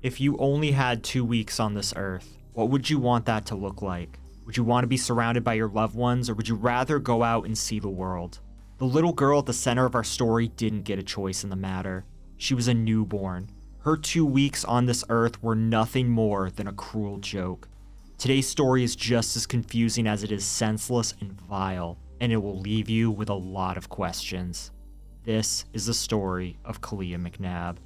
If you only had 2 weeks on this earth, what would you want that to look like? Would you want to be surrounded by your loved ones, or would you rather go out and see the world? The little girl at the center of our story didn't get a choice in the matter. She was a newborn. Her 2 weeks on this earth were nothing more than a cruel joke. Today's story is just as confusing as it is senseless and vile, and it will leave you with a lot of questions. This is the story of Caliyah McNabb.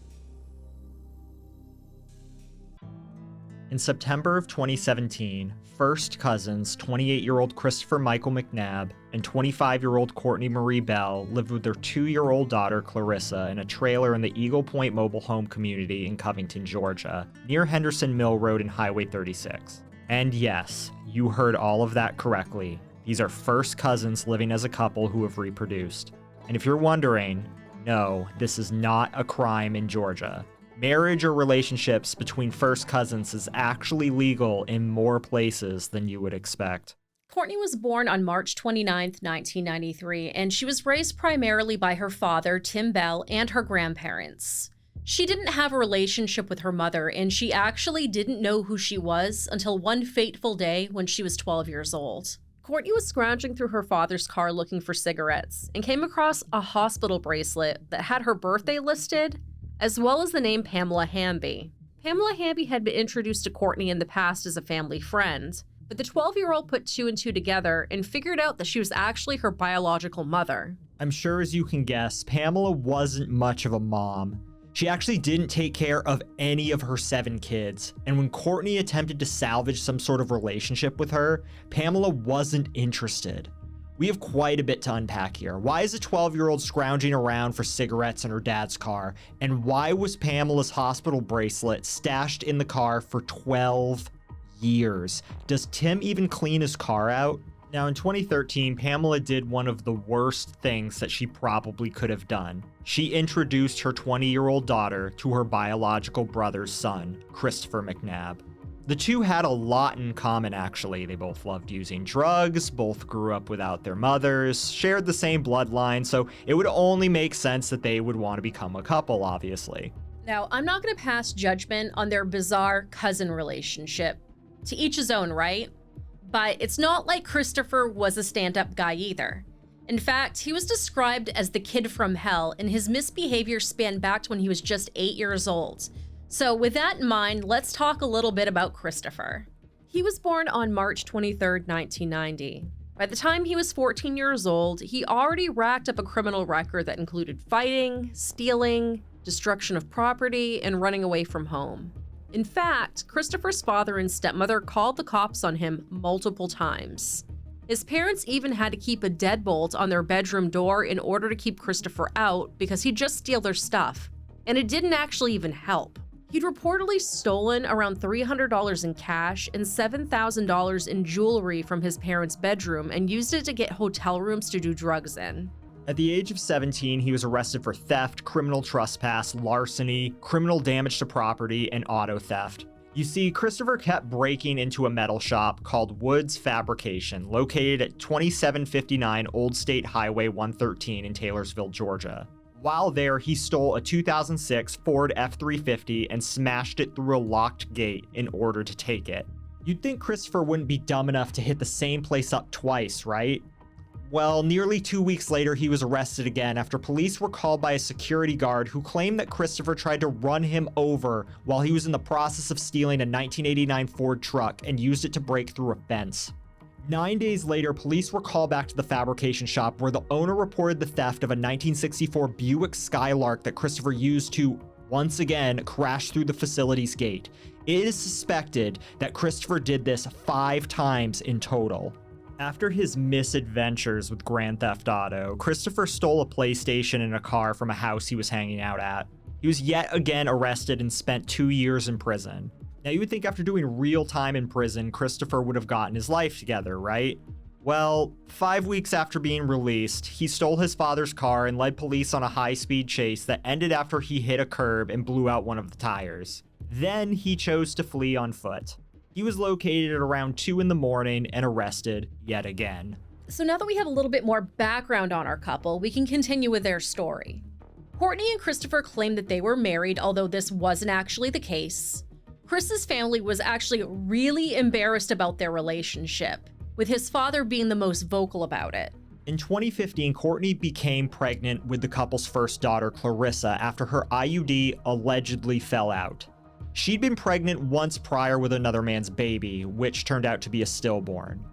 In September of 2017, first cousins 28-year-old Christopher Michael McNabb and 25-year-old Cortney Marie Bell lived with their 2-year-old daughter Clarissa in a trailer in the Eagle Point mobile home community in Covington, Georgia, near Henderson Mill Road and Highway 36. And yes, you heard all of that correctly. These are first cousins living as a couple who have reproduced. And if you're wondering, no, this is not a crime in Georgia. Marriage or relationships between first cousins is actually legal in more places than you would expect. Cortney was born on March 29, 1993, and she was raised primarily by her father, Tim Bell, and her grandparents. She didn't have a relationship with her mother, and she actually didn't know who she was until one fateful day when she was 12 years old. Cortney was scrounging through her father's car looking for cigarettes and came across a hospital bracelet that had her birthday listed, as well as the name Pamela Hamby. Pamela Hamby had been introduced to Cortney in the past as a family friend, but the 12-year-old put two and two together and figured out that she was actually her biological mother. I'm sure as you can guess, Pamela wasn't much of a mom. She actually didn't take care of any of her 7 kids, and when Cortney attempted to salvage some sort of relationship with her, Pamela wasn't interested. We have quite a bit to unpack here. Why is a 12-year-old scrounging around for cigarettes in her dad's car? And why was Pamela's hospital bracelet stashed in the car for 12 years? Does Tim even clean his car out? Now in 2013, Pamela did one of the worst things that she probably could have done. She introduced her 20-year-old daughter to her biological brother's son, Christopher McNabb. The two had a lot in common, actually. They both loved using drugs, both grew up without their mothers, shared the same bloodline, so it would only make sense that they would want to become a couple, obviously. Now, I'm not going to pass judgment on their bizarre cousin relationship. To each his own, right? But it's not like Christopher was a stand-up guy either. In fact, he was described as the kid from hell, and his misbehavior spanned back to when he was just 8 years old. So with that in mind, let's talk a little bit about Christopher. He was born on March 23, 1990. By the time he was 14 years old, he already racked up a criminal record that included fighting, stealing, destruction of property, and running away from home. In fact, Christopher's father and stepmother called the cops on him multiple times. His parents even had to keep a deadbolt on their bedroom door in order to keep Christopher out because he'd just steal their stuff. And it didn't actually even help. He'd reportedly stolen around $300 in cash and $7,000 in jewelry from his parents' bedroom and used it to get hotel rooms to do drugs in. At the age of 17, he was arrested for theft, criminal trespass, larceny, criminal damage to property, and auto theft. You see, Christopher kept breaking into a metal shop called Woods Fabrication, located at 2759 Old State Highway 113 in Taylorsville, Georgia. While there, he stole a 2006 Ford F-350 and smashed it through a locked gate in order to take it. You'd think Christopher wouldn't be dumb enough to hit the same place up twice, right? Well, nearly 2 weeks later, he was arrested again after police were called by a security guard who claimed that Christopher tried to run him over while he was in the process of stealing a 1989 Ford truck and used it to break through a fence. 9 days later, police were called back to the fabrication shop where the owner reported the theft of a 1964 Buick Skylark that Christopher used to, once again, crash through the facility's gate. It is suspected that Christopher did this 5 times in total. After his misadventures with Grand Theft Auto, Christopher stole a PlayStation and a car from a house he was hanging out at. He was yet again arrested and spent 2 years in prison. Now, you would think after doing real time in prison, Christopher would have gotten his life together, right? Well, 5 weeks after being released, he stole his father's car and led police on a high-speed chase that ended after he hit a curb and blew out one of the tires. Then he chose to flee on foot. He was located at around 2 in the morning and arrested yet again. So now that we have a little bit more background on our couple, we can continue with their story. Cortney and Christopher claimed that they were married, although this wasn't actually the case. Chris's family was actually really embarrassed about their relationship, with his father being the most vocal about it. In 2015, Cortney became pregnant with the couple's first daughter, Clarissa, after her IUD allegedly fell out. She'd been pregnant once prior with another man's baby, which turned out to be a stillborn.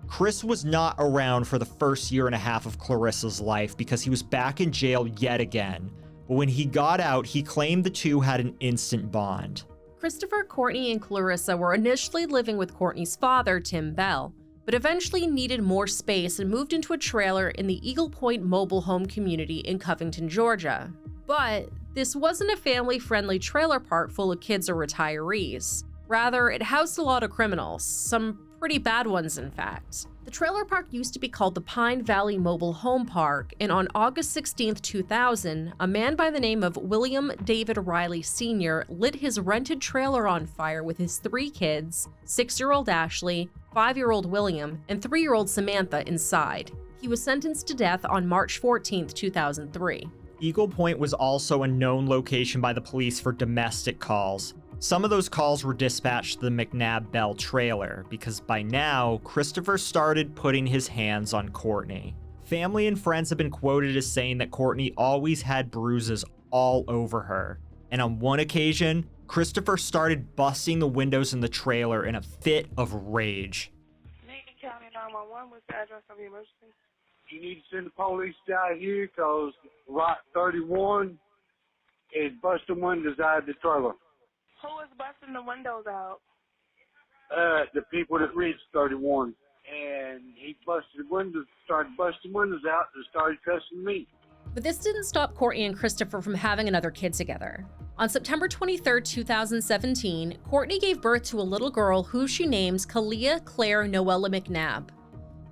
Chris was not around for the first year and a half of Clarissa's life because he was back in jail yet again. But when he got out, he claimed the two had an instant bond. Christopher, Cortney, and Clarissa were initially living with Cortney's father, Tim Bell, but eventually needed more space and moved into a trailer in the Eagle Point mobile home community in Covington, Georgia. But this wasn't a family-friendly trailer park full of kids or retirees. Rather, it housed a lot of criminals, some pretty bad ones in fact. The trailer park used to be called the Pine Valley Mobile Home Park, and on August 16, 2000, a man by the name of William David Riley Sr. lit his rented trailer on fire with his 3 kids, 6-year-old Ashley, 5-year-old William, and 3-year-old Samantha inside. He was sentenced to death on March 14, 2003. Eagle Point was also a known location by the police for domestic calls. Some of those calls were dispatched to the McNabb Bell trailer because by now, Christopher started putting his hands on Cortney. Family and friends have been quoted as saying that Cortney always had bruises all over her. And on one occasion, Christopher started busting the windows in the trailer in a fit of rage. Macon County 911, what's the address of the emergency? You need to send the police down here because Lot 31 is busting windows out of the trailer. Who is busting the windows out? The people that reached 31. And he busted the windows, started busting windows out and started cussing me. But this didn't stop Cortney and Christopher from having another kid together. On September 23, 2017, Cortney gave birth to a little girl who she named Caliyah Claire Noella McNabb.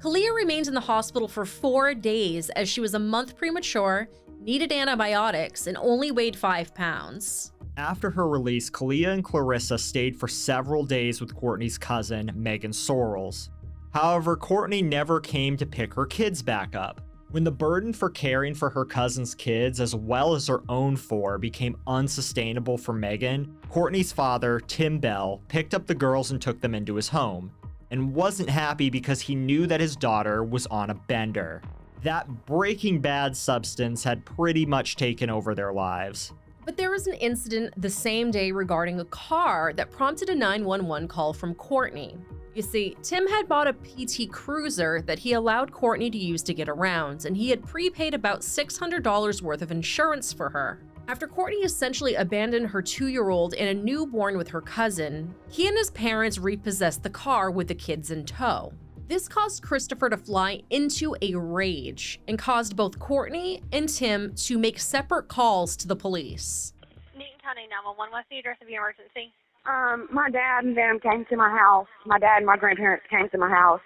Caliyah remained in the hospital for 4 days as she was a month premature, needed antibiotics, and only weighed 5 pounds. After her release, Caliyah and Clarissa stayed for several days with Cortney's cousin, Megan Sorrells. However, Cortney never came to pick her kids back up. When the burden for caring for her cousin's kids, as well as her own 4, became unsustainable for Megan, Cortney's father, Tim Bell, picked up the girls and took them into his home, and wasn't happy because he knew that his daughter was on a bender. That Breaking Bad substance had pretty much taken over their lives. But there was an incident the same day regarding a car that prompted a 911 call from Cortney. You see, Tim had bought a PT Cruiser that he allowed Cortney to use to get around, and he had prepaid about $600 worth of insurance for her. After Cortney essentially abandoned her 2-year-old and a newborn with her cousin, he and his parents repossessed the car with the kids in tow. This caused Christopher to fly into a rage and caused both Cortney and Tim to make separate calls to the police. Newton County 911, what's the address of your emergency? My dad and them came to my house. My dad and my grandparents came to my house.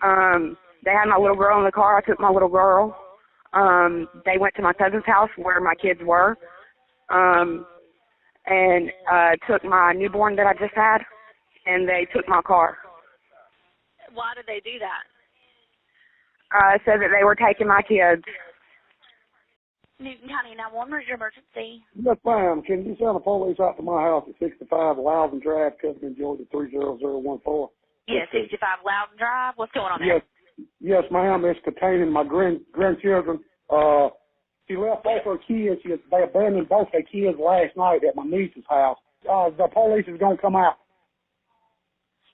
They had my little girl in the car. I took my little girl. They went to my cousin's house where my kids were, and took my newborn that I just had, and they took my car. Why did they do that? Said that they were taking my kids. Newton County 911, where's your emergency? Yes, ma'am. Can you send the police out to my house at 65 Loudon Drive, Covington, Georgia 30014? Yeah, 65 Loudon Drive. What's going on there? Yes, ma'am. It's containing my grandchildren. She left both her kids. They abandoned both their kids last night at my niece's house. The police is going to come out.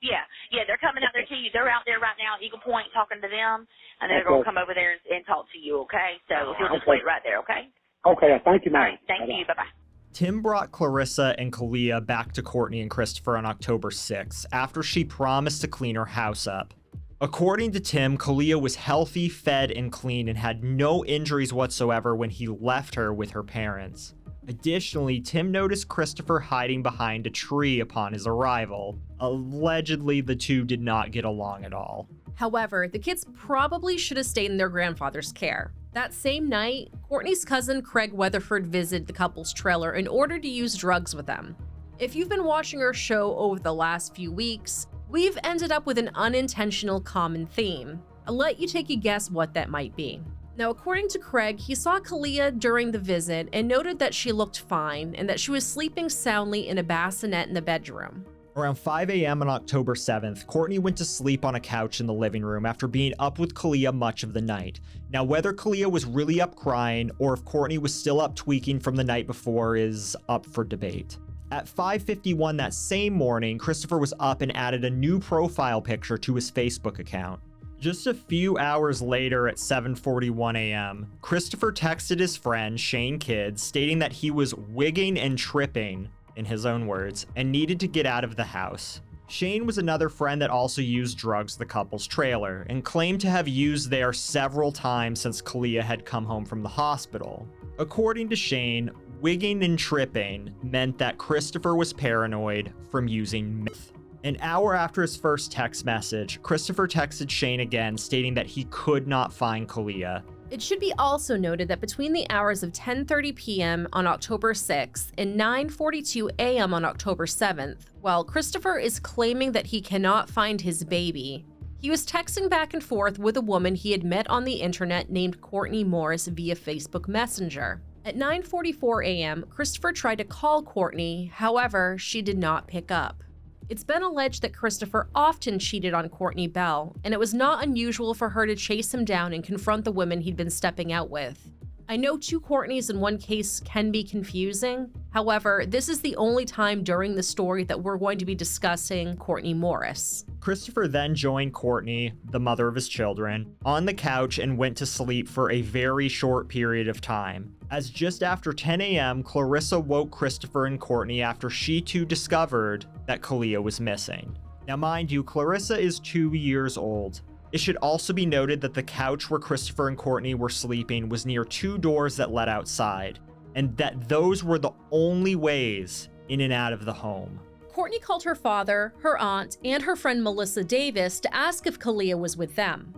Yeah, they're coming out there to you. They're out there right now at Eagle Point talking to them, and they're going to come over there and talk to you, okay? So if you'll just wait right there, okay? Okay, thank you, ma'am. All right, thank you. Bye-bye. Tim brought Clarissa and Caliyah back to Cortney and Christopher on October 6th after she promised to clean her house up. According to Tim, Caliyah was healthy, fed, and clean and had no injuries whatsoever when he left her with her parents. Additionally, Tim noticed Christopher hiding behind a tree upon his arrival. Allegedly, the two did not get along at all. However, the kids probably should have stayed in their grandfather's care. That same night, Cortney's cousin Craig Weatherford visited the couple's trailer in order to use drugs with them. If you've been watching our show over the last few weeks, we've ended up with an unintentional common theme. I'll let you take a guess what that might be. Now, according to Craig, he saw Caliyah during the visit and noted that she looked fine and that she was sleeping soundly in a bassinet in the bedroom. Around 5 a.m. on October 7th, Cortney went to sleep on a couch in the living room after being up with Caliyah much of the night. Now, whether Caliyah was really up crying or if Cortney was still up tweaking from the night before is up for debate. At 5:51 that same morning, Christopher was up and added a new profile picture to his Facebook account. Just a few hours later at 7:41 a.m., Christopher texted his friend, Shane Kidd, stating that he was wigging and tripping, in his own words, and needed to get out of the house. Shane was another friend that also used drugs at the couple's trailer, and claimed to have used there several times since Caliyah had come home from the hospital. According to Shane, wigging and tripping meant that Christopher was paranoid from using meth. An hour after his first text message, Christopher texted Shane again, stating that he could not find Caliyah. It should be also noted that between the hours of 10:30 p.m. on October 6th and 9:42 a.m. on October 7th, while Christopher is claiming that he cannot find his baby, he was texting back and forth with a woman he had met on the internet named Cortney Morris via Facebook Messenger. At 9:44 a.m., Christopher tried to call Cortney, however, she did not pick up. It's been alleged that Christopher often cheated on Cortney Bell, and it was not unusual for her to chase him down and confront the women he'd been stepping out with. I know two Cortneys in one case can be confusing. However, this is the only time during the story that we're going to be discussing Cortney Morris. Christopher then joined Cortney, the mother of his children, on the couch and went to sleep for a very short period of time. As just after 10 a.m., Clarissa woke Christopher and Cortney after she too discovered that Caliyah was missing. Now mind you, Clarissa is 2 years old. It should also be noted that the couch where Christopher and Cortney were sleeping was near two doors that led outside, and that those were the only ways in and out of the home. Cortney called her father, her aunt, and her friend Melissa Davis to ask if Caliyah was with them.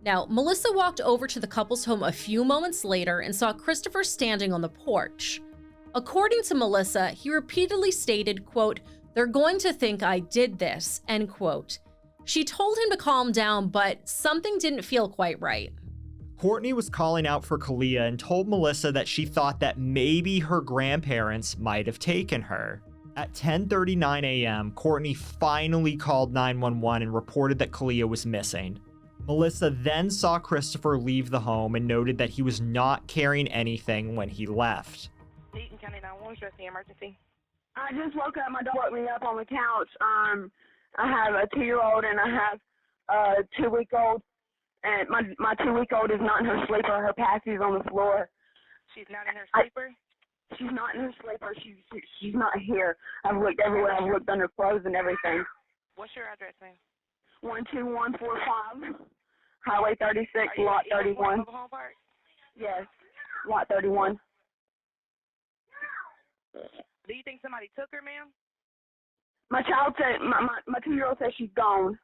Now, Melissa walked over to the couple's home a few moments later and saw Christopher standing on the porch. According to Melissa, he repeatedly stated, quote, "They're going to think I did this," end quote. She told him to calm down, but something didn't feel quite right. Cortney was calling out for Caliyah and told Melissa that she thought that maybe her grandparents might have taken her. At 10:39 a.m., Cortney finally called 911 and reported that Caliyah was missing. Melissa then saw Christopher leave the home and noted that he was not carrying anything when he left. Eaton County 911, what's the emergency? I just woke up. My dog woke me up on the couch. I have a 2-year-old and I have a 2-week-old. And my 2-week-old is not in her sleeper. Her passy's on the floor. She's not in her sleeper? She's not in her sleeper. She's not here. I've looked everywhere. I've looked under clothes and everything. What's your address, ma'am? 12145 Highway 36, Lot 31. Home Park? Yes, Lot 31. Do you think somebody took her, ma'am? My child said, my 2-year-old says she's gone.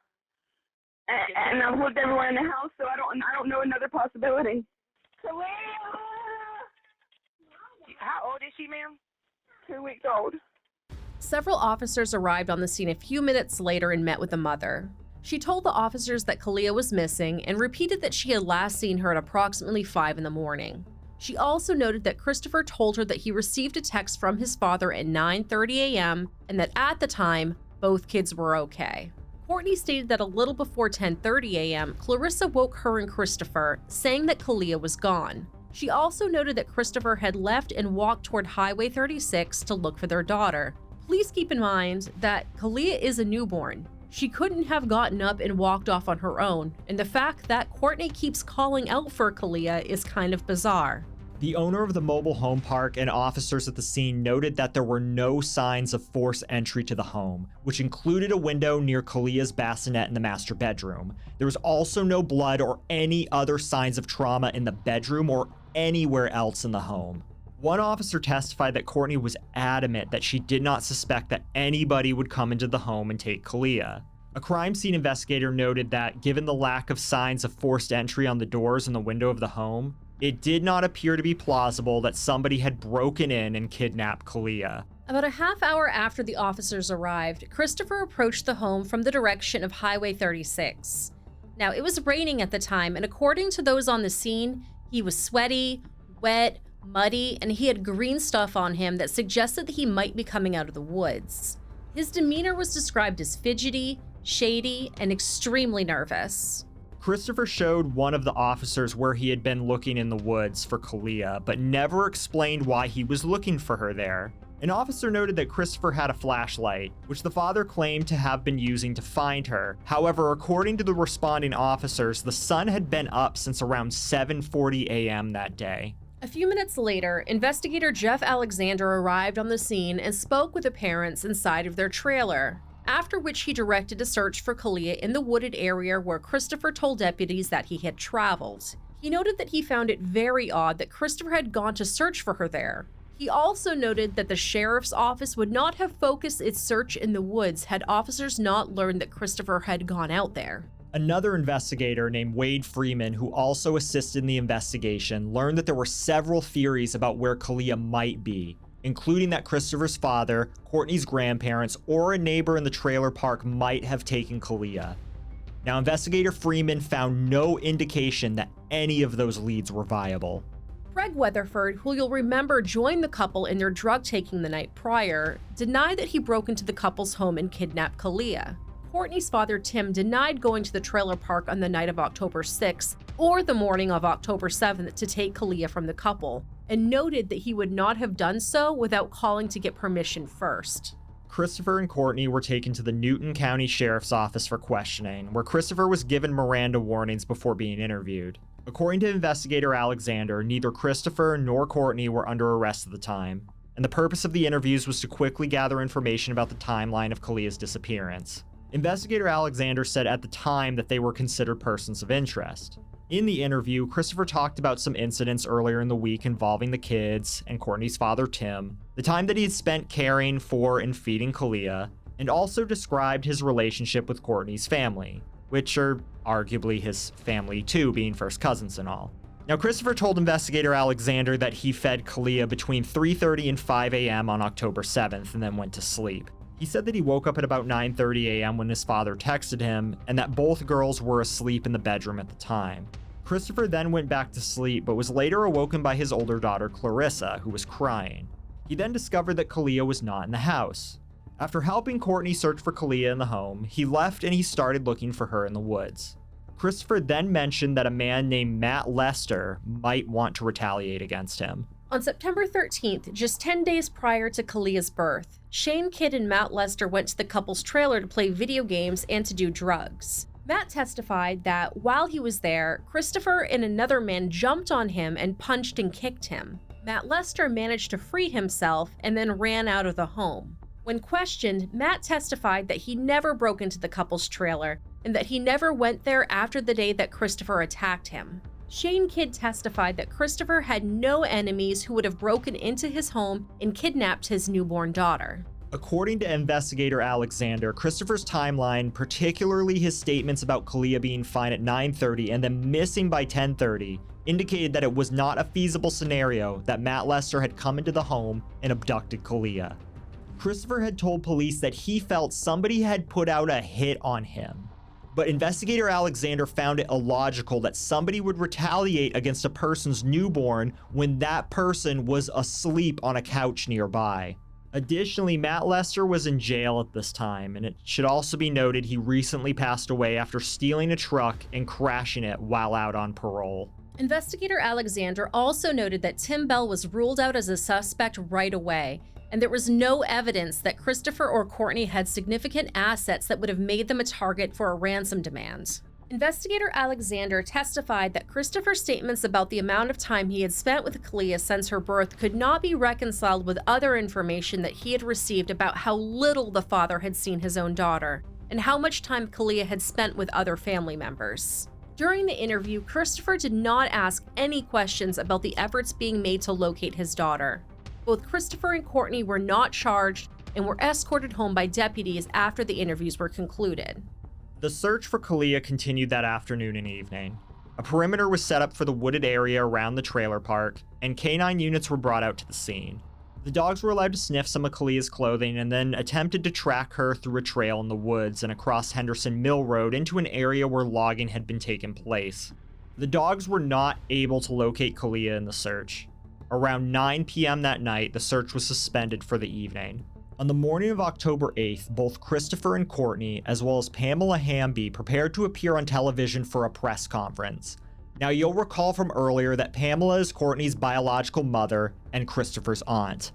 And I've looked everywhere in the house, so I don't know another possibility. How old is she, ma'am? 2 weeks old. Several officers arrived on the scene a few minutes later and met with the mother. She told the officers that Caliyah was missing and repeated that she had last seen her at approximately 5 in the morning. She also noted that Christopher told her that he received a text from his father at 9:30 a.m. and that at the time, both kids were okay. Cortney stated that a little before 10:30 a.m., Clarissa woke her and Christopher, saying that Caliyah was gone. She also noted that Christopher had left and walked toward Highway 36 to look for their daughter. Please keep in mind that Caliyah is a newborn. She couldn't have gotten up and walked off on her own, and the fact that Cortney keeps calling out for Caliyah is kind of bizarre. The owner of the mobile home park and officers at the scene noted that there were no signs of forced entry to the home, which included a window near Caliyah's bassinet in the master bedroom. There was also no blood or any other signs of trauma in the bedroom or anywhere else in the home. One officer testified that Cortney was adamant that she did not suspect that anybody would come into the home and take Caliyah. A crime scene investigator noted that, given the lack of signs of forced entry on the doors and the window of the home, it did not appear to be plausible that somebody had broken in and kidnapped Caliyah. About a half hour after the officers arrived, Christopher approached the home from the direction of Highway 36. Now, it was raining at the time, and according to those on the scene, he He was sweaty, wet, muddy, and he had green stuff on him that suggested that he might be coming out of the woods. His demeanor was described as fidgety, shady, and extremely nervous. Christopher showed one of the officers where he had been looking in the woods for Caliyah, but never explained why he was looking for her there. An officer noted that Christopher had a flashlight, which the father claimed to have been using to find her. However, according to the responding officers, the sun had been up since around 7:40 a.m. that day. A few minutes later, investigator Jeff Alexander arrived on the scene and spoke with the parents inside of their trailer, after which he directed a search for Caliyah in the wooded area where Christopher told deputies that he had traveled. He noted that he found it very odd that Christopher had gone to search for her there. He also noted that the sheriff's office would not have focused its search in the woods had officers not learned that Christopher had gone out there. Another investigator named Wade Freeman, who also assisted in the investigation, learned that there were several theories about where Caliyah might be, including that Christopher's father, Cortney's grandparents, or a neighbor in the trailer park might have taken Caliyah. Now, investigator Freeman found no indication that any of those leads were viable. Greg Weatherford, who you'll remember joined the couple in their drug taking the night prior, denied that he broke into the couple's home and kidnapped Caliyah. Cortney's father, Tim, denied going to the trailer park on the night of October 6th or the morning of October 7th to take Caliyah from the couple, and noted that he would not have done so without calling to get permission first. Christopher and Cortney were taken to the Newton County Sheriff's Office for questioning, where Christopher was given Miranda warnings before being interviewed. According to investigator Alexander, neither Christopher nor Cortney were under arrest at the time, and the purpose of the interviews was to quickly gather information about the timeline of Caliyah's disappearance. Investigator Alexander said at the time that they were considered persons of interest. In the interview, Christopher talked about some incidents earlier in the week involving the kids and Cortney's father, Tim, the time that he had spent caring for and feeding Caliyah, and also described his relationship with Cortney's family, which are arguably his family too, being first cousins and all. Now, Christopher told investigator Alexander that he fed Caliyah between 3:30 and 5 a.m. on October 7th and then went to sleep. He said that he woke up at about 9:30 a.m. when his father texted him, and that both girls were asleep in the bedroom at the time. Christopher then went back to sleep, but was later awoken by his older daughter, Clarissa, who was crying. He then discovered that Caliyah was not in the house. After helping Cortney search for Caliyah in the home, he left and he started looking for her in the woods. Christopher then mentioned that a man named Matt Lester might want to retaliate against him. On September 13th, just 10 days prior to Caliyah's birth, Shane Kidd and Matt Lester went to the couple's trailer to play video games and to do drugs. Matt testified that while he was there, Christopher and another man jumped on him and punched and kicked him. Matt Lester managed to free himself and then ran out of the home. When questioned, Matt testified that he never broke into the couple's trailer and that he never went there after the day that Christopher attacked him. Shane Kidd testified that Christopher had no enemies who would have broken into his home and kidnapped his newborn daughter. According to investigator Alexander, Christopher's timeline, particularly his statements about Caliyah being fine at 9:30 and then missing by 10:30, indicated that it was not a feasible scenario that Matt Lester had come into the home and abducted Caliyah. Christopher had told police that he felt somebody had put out a hit on him. But investigator Alexander found it illogical that somebody would retaliate against a person's newborn when that person was asleep on a couch nearby. Additionally, Matt Lester was in jail at this time, and it should also be noted he recently passed away after stealing a truck and crashing it while out on parole. Investigator Alexander also noted that Tim Bell was ruled out as a suspect right away, and there was no evidence that Christopher or Cortney had significant assets that would have made them a target for a ransom demand. Investigator Alexander testified that Christopher's statements about the amount of time he had spent with Caliyah since her birth could not be reconciled with other information that he had received about how little the father had seen his own daughter, and how much time Caliyah had spent with other family members. During the interview, Christopher did not ask any questions about the efforts being made to locate his daughter. Both Christopher and Cortney were not charged and were escorted home by deputies after the interviews were concluded. The search for Caliyah continued that afternoon and evening. A perimeter was set up for the wooded area around the trailer park, and canine units were brought out to the scene. The dogs were allowed to sniff some of Caliyah's clothing and then attempted to track her through a trail in the woods and across Henderson Mill Road into an area where logging had been taking place. The dogs were not able to locate Caliyah in the search. Around 9 p.m. that night, the search was suspended for the evening. On the morning of October 8th, both Christopher and Cortney, as well as Pamela Hamby, prepared to appear on television for a press conference. Now, you'll recall from earlier that Pamela is Cortney's biological mother and Christopher's aunt.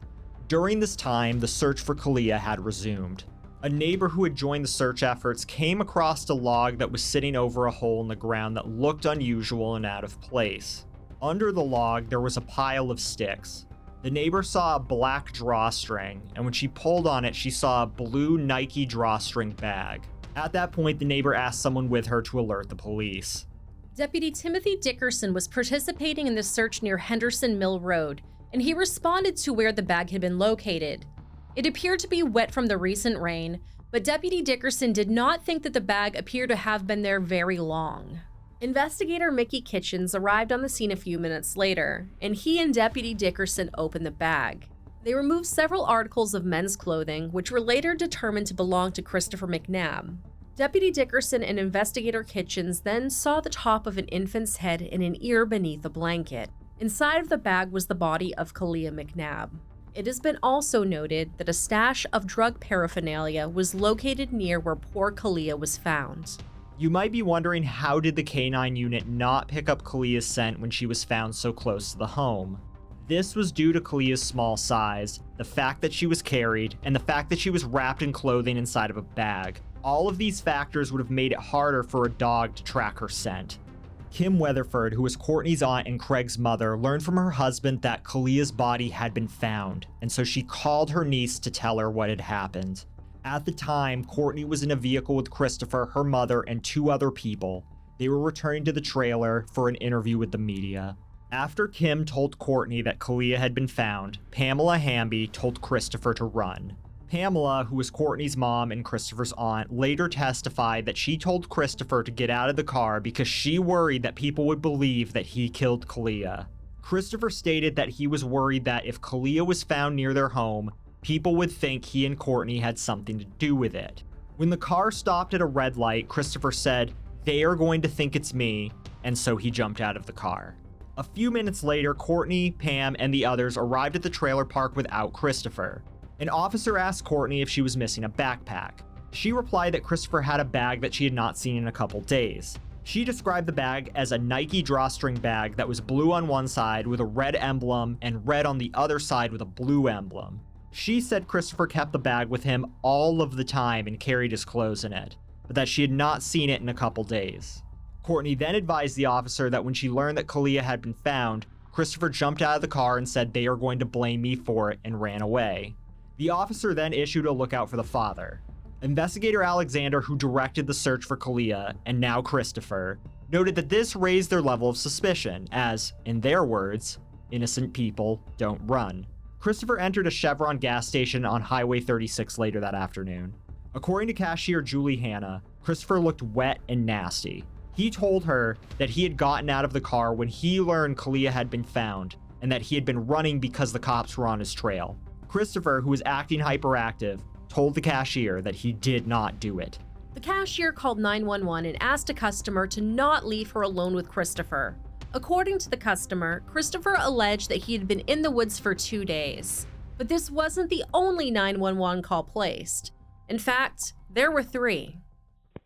During this time, the search for Caliyah had resumed. A neighbor who had joined the search efforts came across a log that was sitting over a hole in the ground that looked unusual and out of place. Under the log, there was a pile of sticks. The neighbor saw a black drawstring, and when she pulled on it, she saw a blue Nike drawstring bag. At that point, the neighbor asked someone with her to alert the police. Deputy Timothy Dickerson was participating in the search near Henderson Mill Road, and he responded to where the bag had been located. It appeared to be wet from the recent rain, but Deputy Dickerson did not think that the bag appeared to have been there very long. Investigator Mickey Kitchens arrived on the scene a few minutes later, and he and Deputy Dickerson opened the bag. They removed several articles of men's clothing, which were later determined to belong to Christopher McNabb. Deputy Dickerson and Investigator Kitchens then saw the top of an infant's head and an ear beneath a blanket. Inside of the bag was the body of Caliyah McNabb. It has been also noted that a stash of drug paraphernalia was located near where poor Caliyah was found. You might be wondering, how did the K-9 unit not pick up Caliyah's scent when she was found so close to the home? This was due to Caliyah's small size, the fact that she was carried, and the fact that she was wrapped in clothing inside of a bag. All of these factors would have made it harder for a dog to track her scent. Kim Weatherford, who was Cortney's aunt and Craig's mother, learned from her husband that Caliyah's body had been found, and so she called her niece to tell her what had happened. At the time, Cortney was in a vehicle with Christopher, her mother, and 2 other people. They were returning to the trailer for an interview with the media. After Kim told Cortney that Caliyah had been found, Pamela Hamby told Christopher to run. Pamela, who was Cortney's mom and Christopher's aunt, later testified that she told Christopher to get out of the car because she worried that people would believe that he killed Caliyah. Christopher stated that he was worried that if Caliyah was found near their home, people would think he and Cortney had something to do with it. When the car stopped at a red light, Christopher said, "They are going to think it's me," and so he jumped out of the car. A few minutes later, Cortney, Pam, and the others arrived at the trailer park without Christopher. An officer asked Cortney if she was missing a backpack. She replied that Christopher had a bag that she had not seen in a couple days. She described the bag as a Nike drawstring bag that was blue on one side with a red emblem and red on the other side with a blue emblem. She said Christopher kept the bag with him all of the time and carried his clothes in it, but that she had not seen it in a couple days. Cortney then advised the officer that when she learned that Caliyah had been found, Christopher jumped out of the car and said, "They are going to blame me for it," and ran away. The officer then issued a lookout for the father. Investigator Alexander, who directed the search for Caliyah, and now Christopher, noted that this raised their level of suspicion, as, in their words, innocent people don't run. Christopher entered a Chevron gas station on Highway 36 later that afternoon. According to cashier Julie Hanna, Christopher looked wet and nasty. He told her that he had gotten out of the car when he learned Caliyah had been found, and that he had been running because the cops were on his trail. Christopher, who was acting hyperactive, told the cashier that he did not do it. The cashier called 911 and asked a customer to not leave her alone with Christopher. According to the customer, Christopher alleged that he had been in the woods for 2 days. But this wasn't the only 911 call placed. In fact, there were 3.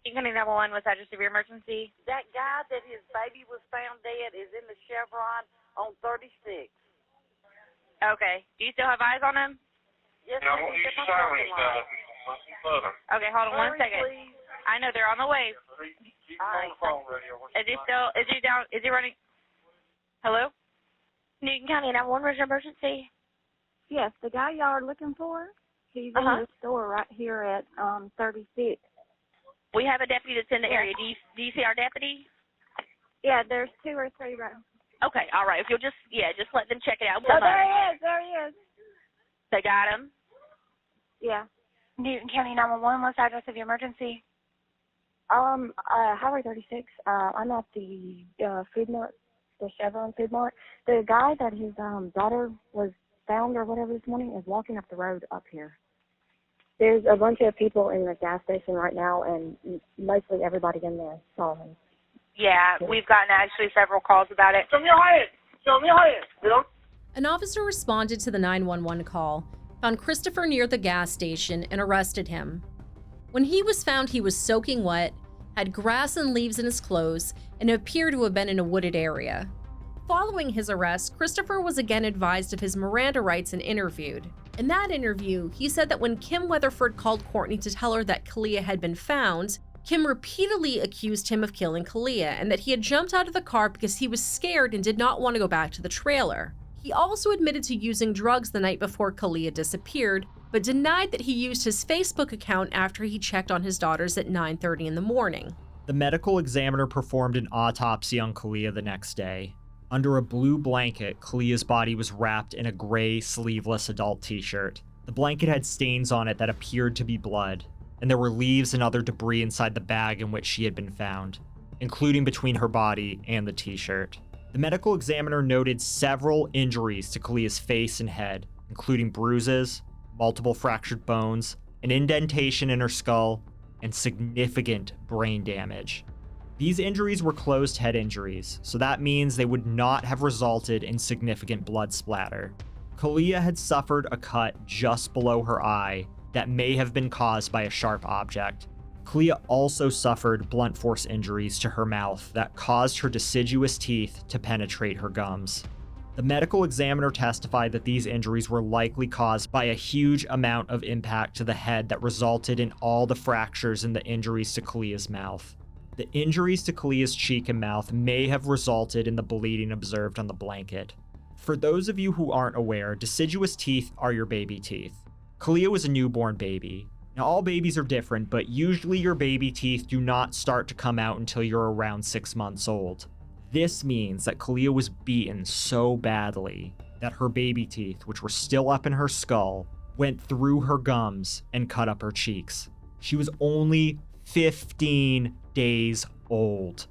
County 911, what's the address of your emergency? That guy that his baby was found dead is in the Chevron on 36. Okay. Do you still have eyes on him? Yes, Yeah, ma'am. he's He's in my sorry, parking lot. Okay, hold on one Hurry, second. please. I know they're on the way. Keep on the phone radio. Is he running? Hello? Newton County 911, where's your emergency? Yes, the guy y'all are looking for, he's in the store right here at 36. We have a deputy that's in the area. Do you see our deputy? Yeah, there's 2 or 3 right. Okay, all right. If you'll just let them check it out. Oh, there he is. They got him? Yeah. Newton County 911, what's the address of your emergency? Highway 36. I'm at the Food Mart, the Chevron Food Mart. The guy that his daughter was found or whatever this morning is walking up the road up here. There's a bunch of people in the gas station right now, and mostly everybody in there saw him. Yeah, we've gotten actually several calls about it. An officer responded to the 911 call, found Christopher near the gas station, and arrested him. When he was found, he was soaking wet, had grass and leaves in his clothes, and appeared to have been in a wooded area. Following his arrest, Christopher was again advised of his Miranda rights and interviewed. In that interview, he said that when Kim Weatherford called Cortney to tell her that Caliyah had been found, Kim repeatedly accused him of killing Caliyah and that he had jumped out of the car because he was scared and did not want to go back to the trailer. He also admitted to using drugs the night before Caliyah disappeared, but denied that he used his Facebook account after he checked on his daughters at 9:30 in the morning. The medical examiner performed an autopsy on Caliyah the next day. Under a blue blanket, Caliyah's body was wrapped in a gray, sleeveless adult t-shirt. The blanket had stains on it that appeared to be blood, and there were leaves and other debris inside the bag in which she had been found, including between her body and the t-shirt. The medical examiner noted several injuries to Caliyah's face and head, including bruises, multiple fractured bones, an indentation in her skull, and significant brain damage. These injuries were closed head injuries, so that means they would not have resulted in significant blood splatter. Caliyah had suffered a cut just below her eye that may have been caused by a sharp object. Caliyah also suffered blunt force injuries to her mouth that caused her deciduous teeth to penetrate her gums. The medical examiner testified that these injuries were likely caused by a huge amount of impact to the head that resulted in all the fractures and the injuries to Caliyah's mouth. The injuries to Caliyah's cheek and mouth may have resulted in the bleeding observed on the blanket. For those of you who aren't aware, deciduous teeth are your baby teeth. Caliyah was a newborn baby. Now, all babies are different, but usually your baby teeth do not start to come out until you're around 6 months old. This means that Caliyah was beaten so badly that her baby teeth, which were still up in her skull, went through her gums and cut up her cheeks. She was only 15 days old.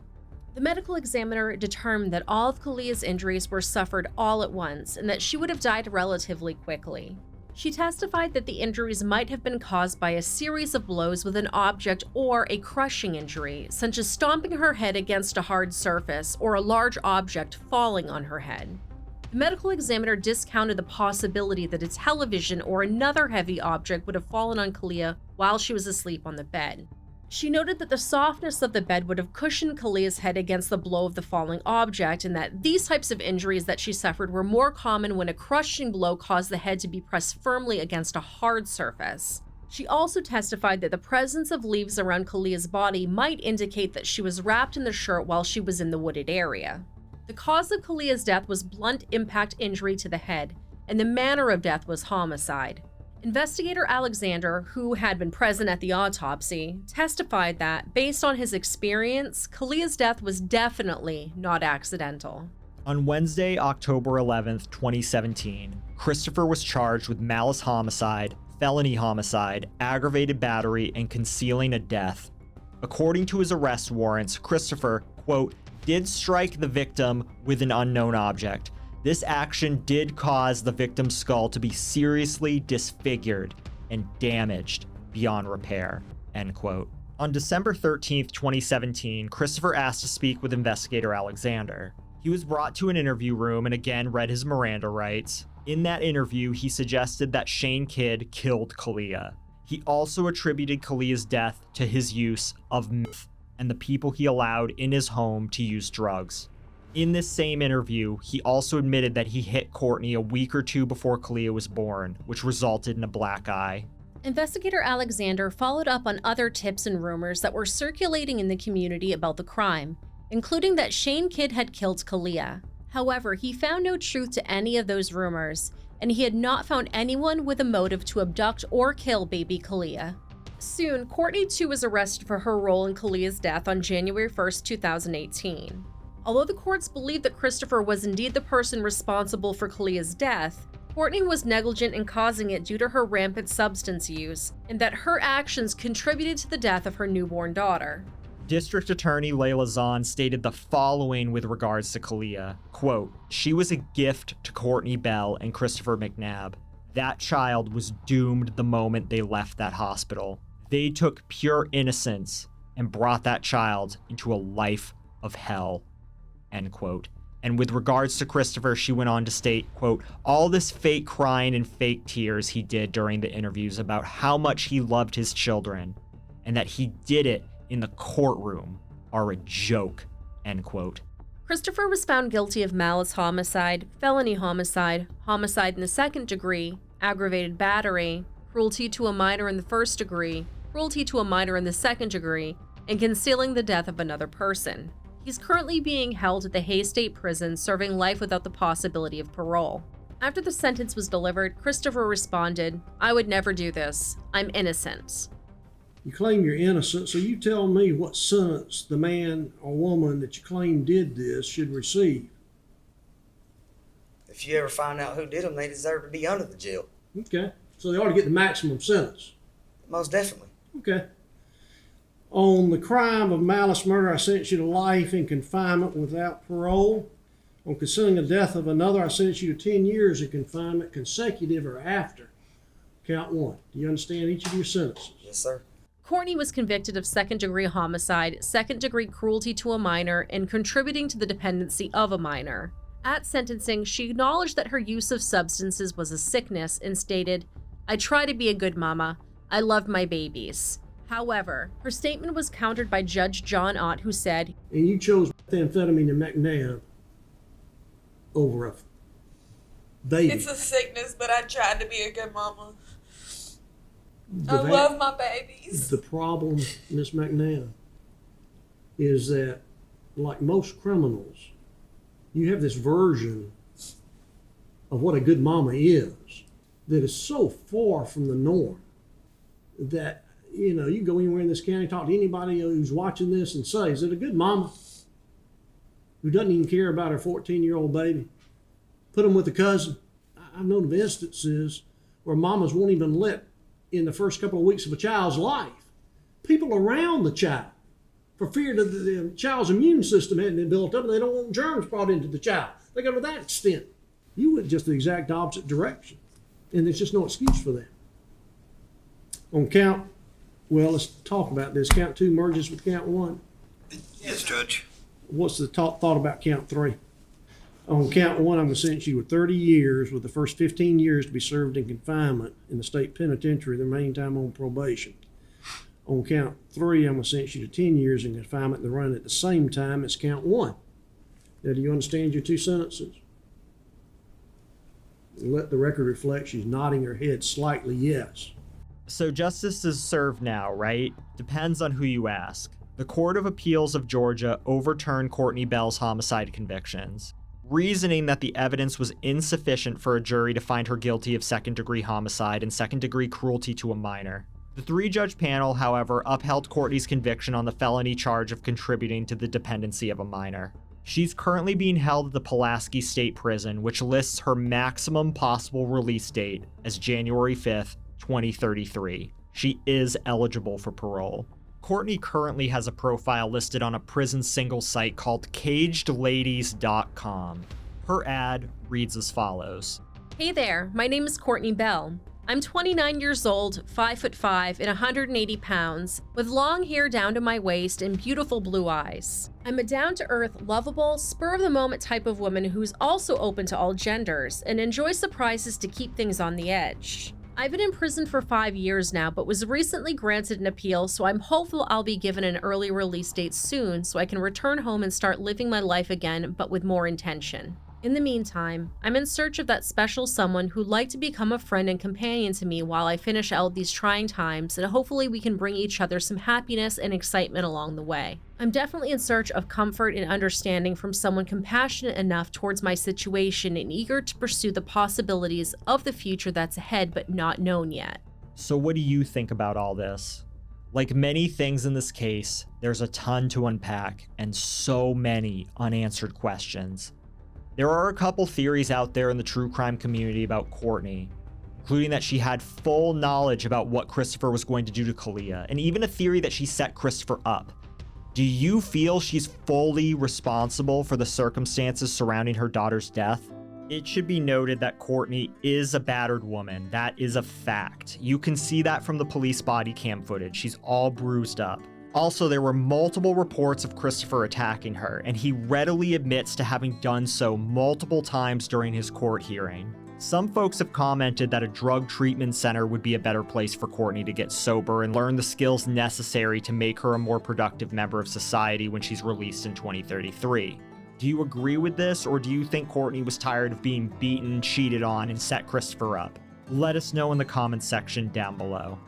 The medical examiner determined that all of Caliyah's injuries were suffered all at once and that she would have died relatively quickly. She testified that the injuries might have been caused by a series of blows with an object or a crushing injury, such as stomping her head against a hard surface or a large object falling on her head. The medical examiner discounted the possibility that a television or another heavy object would have fallen on Caliyah while she was asleep on the bed. She noted that the softness of the bed would have cushioned Caliyah's head against the blow of the falling object, and that these types of injuries that she suffered were more common when a crushing blow caused the head to be pressed firmly against a hard surface. She also testified that the presence of leaves around Caliyah's body might indicate that she was wrapped in the shirt while she was in the wooded area. The cause of Caliyah's death was blunt impact injury to the head, and the manner of death was homicide. Investigator Alexander, who had been present at the autopsy, testified that, based on his experience, Caliyah's death was definitely not accidental. On Wednesday, October 11th, 2017, Christopher was charged with malice homicide, felony homicide, aggravated battery, and concealing a death. According to his arrest warrants, Christopher, quote, did strike the victim with an unknown object. This action did cause the victim's skull to be seriously disfigured and damaged beyond repair, end quote. On December 13th, 2017, Christopher asked to speak with investigator Alexander. He was brought to an interview room and again read his Miranda rights. In that interview, he suggested that Shane Kidd killed Caliyah. He also attributed Caliyah's death to his use of meth and the people he allowed in his home to use drugs. In this same interview, he also admitted that he hit Cortney a week or two before Caliyah was born, which resulted in a black eye. Investigator Alexander followed up on other tips and rumors that were circulating in the community about the crime, including that Shane Kidd had killed Caliyah. However, he found no truth to any of those rumors, and he had not found anyone with a motive to abduct or kill baby Caliyah. Soon, Cortney too was arrested for her role in Caliyah's death on January 1st, 2018. Although the courts believed that Christopher was indeed the person responsible for Caliyah's death, Cortney was negligent in causing it due to her rampant substance use, and that her actions contributed to the death of her newborn daughter. District Attorney Layla Zahn stated the following with regards to Caliyah, quote, she was a gift to Cortney Bell and Christopher McNabb. That child was doomed the moment they left that hospital. They took pure innocence and brought that child into a life of hell, end quote. And with regards to Christopher, she went on to state, quote, all this fake crying and fake tears he did during the interviews about how much he loved his children and that he did it in the courtroom are a joke, end quote. Christopher was found guilty of malice homicide, felony homicide, homicide in the second degree, aggravated battery, cruelty to a minor in the first degree, cruelty to a minor in the second degree, and concealing the death of another person. He's currently being held at the Hay State Prison, serving life without the possibility of parole. After the sentence was delivered, Christopher responded, I would never do this. I'm innocent. You claim you're innocent, so you tell me what sentence the man or woman that you claim did this should receive. If you ever find out who did them, they deserve to be under the jail. Okay, so they ought to get the maximum sentence. Most definitely. Okay. On the crime of malice murder, I sentence you to life in confinement without parole. On concealing the death of another, I sentence you to 10 years in confinement, consecutive or after. Count one. Do you understand each of your sentences? Yes, sir. Cortney was convicted of second-degree homicide, second-degree cruelty to a minor, and contributing to the dependency of a minor. At sentencing, she acknowledged that her use of substances was a sickness and stated, I try to be a good mama. I love my babies. However, her statement was countered by Judge John Ott, who said, and you chose methamphetamine and McNabb over a baby. It's a sickness, but I tried to be a good mama. I love my babies. The problem, Miss McNabb, is that, like most criminals, you have this version of what a good mama is that is so far from the norm that, you know, you go anywhere in this county, talk to anybody who's watching this and say, is it a good mama who doesn't even care about her 14-year-old baby? Put them with a cousin. I've known of instances where mamas won't even let in the first couple of weeks of a child's life people around the child for fear that the child's immune system hadn't been built up and they don't want germs brought into the child. They go to that extent. You went just the exact opposite direction, and there's just no excuse for that. On count, well, let's talk about this. Count two merges with count one. Yes, Judge. What's the thought about count three? On count one, I'm going to sentence you with 30 years, with the first 15 years to be served in confinement in the state penitentiary, the remaining time on probation. On count three, I'm going to sentence you to 10 years in confinement and run at the same time as count one. Now, do you understand your two sentences? Let the record reflect she's nodding her head slightly yes. So justice is served now, right? Depends on who you ask. The Court of Appeals of Georgia overturned Cortney Bell's homicide convictions, reasoning that the evidence was insufficient for a jury to find her guilty of second-degree homicide and second-degree cruelty to a minor. The three-judge panel, however, upheld Cortney's conviction on the felony charge of contributing to the dependency of a minor. She's currently being held at the Pulaski State Prison, which lists her maximum possible release date as January 5th, 2033. She is eligible for parole. Cortney currently has a profile listed on a prison single site called cagedladies.com. Her ad reads as follows. Hey there, my name is Cortney Bell. I'm 29 years old, 5'5" and 180 pounds, with long hair down to my waist and beautiful blue eyes. I'm a down-to-earth, lovable, spur-of-the-moment type of woman who's also open to all genders and enjoys surprises to keep things on the edge. I've been in prison for 5 years now, but was recently granted an appeal, so I'm hopeful I'll be given an early release date soon so I can return home and start living my life again, but with more intention. In the meantime, I'm in search of that special someone who'd like to become a friend and companion to me while I finish out these trying times, and hopefully we can bring each other some happiness and excitement along the way. I'm definitely in search of comfort and understanding from someone compassionate enough towards my situation and eager to pursue the possibilities of the future that's ahead but not known yet. So what do you think about all this? Like many things in this case, there's a ton to unpack and so many unanswered questions. There are a couple theories out there in the true crime community about Cortney, including that she had full knowledge about what Christopher was going to do to Caliyah, and even a theory that she set Christopher up. Do you feel she's fully responsible for the circumstances surrounding her daughter's death? It should be noted that Cortney is a battered woman. That is a fact. You can see that from the police body cam footage. She's all bruised up. Also, there were multiple reports of Christopher attacking her, and he readily admits to having done so multiple times during his court hearing. Some folks have commented that a drug treatment center would be a better place for Cortney to get sober and learn the skills necessary to make her a more productive member of society when she's released in 2033. Do you agree with this, or do you think Cortney was tired of being beaten, cheated on, and set Christopher up? Let us know in the comments section down below.